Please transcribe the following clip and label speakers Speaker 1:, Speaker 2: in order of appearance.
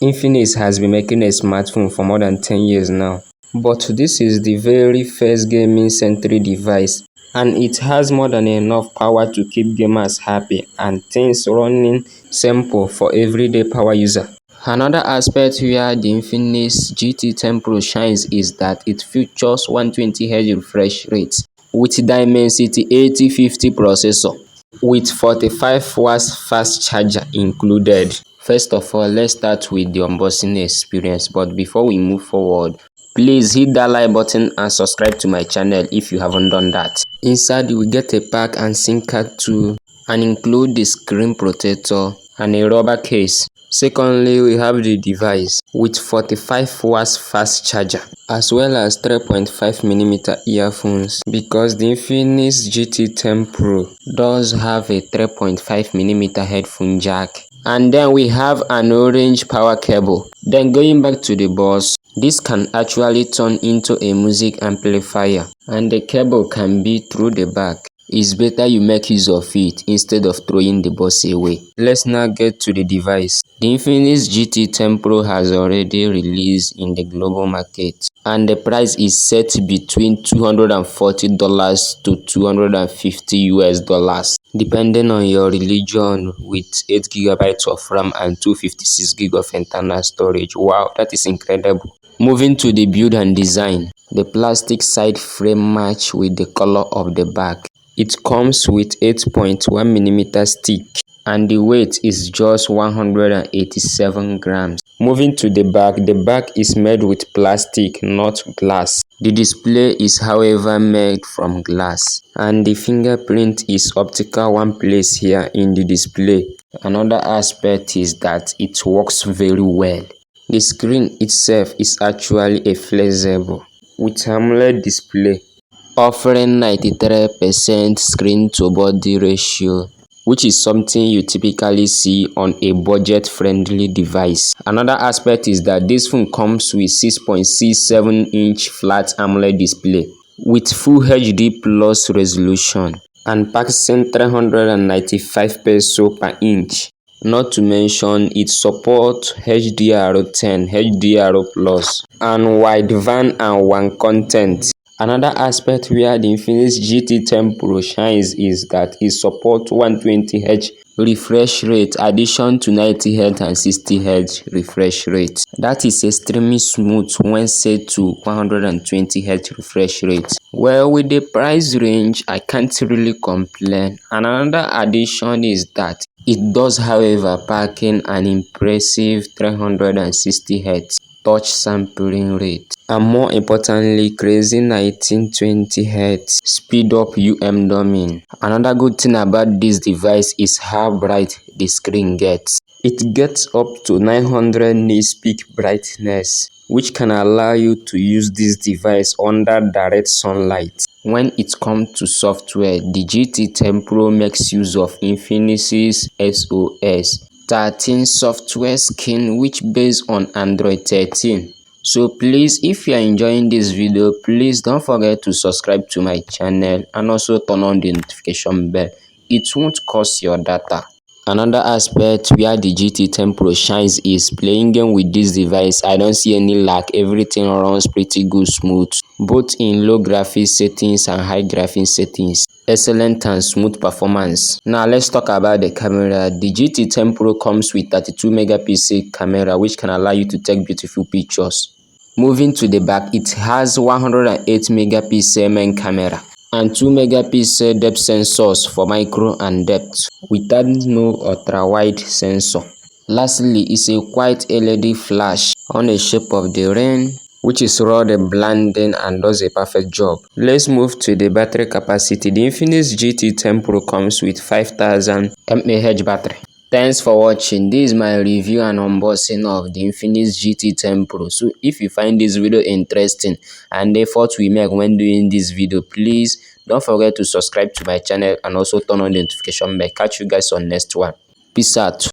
Speaker 1: Infinix has been making a smartphone for more than 10 years now, but this is the very first gaming-centric device, and it has more than enough power to keep gamers happy and things running simple for everyday power user. Another aspect where the Infinix GT10 Pro shines is that it features 120Hz refresh rate with Dimensity 8050 processor with 45 watts fast charger included. First of all, let's start with the unboxing experience, but before we move forward, please hit that like button and subscribe to my channel if you haven't done that. Inside we get a pack and SIM card too, and include the screen protector and a rubber case. Secondly, we have the device with 45 watts fast charger as well as 3.5mm earphones, because the Infinix GT10 Pro does have a 3.5mm headphone jack. And then we have an orange power cable. Then going back to the box, this can actually turn into a music amplifier, and the cable can be through the back. It's better you make use of it instead of throwing the box away. Let's now get to the device. The Infinix GT10 Pro has already released in the global market, and the price is set between $240 to $250 depending on your religion, with 8GB of RAM and 256GB of internal storage. Wow, that is incredible. Moving to the build and design, the plastic side frame match with the color of the back. It comes with 8.1mm stick, and the weight is just 187 grams. Moving to the back is made with plastic, not glass. The display is however made from glass, and the fingerprint is optical one place here in the display. Another aspect is that it works very well. The screen itself is actually a flexible with AMOLED display, offering 93% screen to body ratio, which is something you typically see on a budget-friendly device. Another aspect is that this phone comes with 6.67-inch flat AMOLED display with Full HD Plus resolution and passing 395 pixels per inch. Not to mention, it supports HDR10, HDR+, and wideband and WAN content. Another aspect where the Infinix GT10 Pro shines is that it supports 120Hz refresh rate addition to 90Hz and 60Hz refresh rate. That is extremely smooth when set to 120Hz refresh rate. Well, with the price range, I can't really complain. And another addition is that it does, however, pack in an impressive 360Hz touch sampling rate, and more importantly, crazy 1920Hz speed up doming. Another good thing about this device is how bright the screen gets. It gets up to 900 nits peak brightness, which can allow you to use this device under direct sunlight. When it comes to software, the GT10 Pro makes use of Infinix's SOS 13 software skin, which based on Android 13. So please, if you are enjoying this video, please don't forget to subscribe to my channel and also turn on the notification bell. It won't cost your data. Another aspect where the GT10 Pro shines is playing game with this device. I don't see any lag. Everything runs pretty good smooth, both in low graphics settings and high graphics settings. Excellent and smooth performance. Now let's talk about the camera. The GT10 Pro comes with 32MP camera, which can allow you to take beautiful pictures. Moving to the back, it has 108MP main camera and 2MP depth sensors for micro and depth, without no ultra-wide sensor. Lastly, it's a white LED flash on the shape of the rain, which is rather blending and does a perfect job. Let's move to the battery capacity. The Infinix GT10 Pro comes with 5000 mAh battery. Thanks for watching. This is my review and unboxing of the Infinix GT10 Pro. So if you find this video interesting and the effort we make when doing this video, please don't forget to subscribe to my channel and also turn on the notification bell. Catch you guys on next one. Peace out.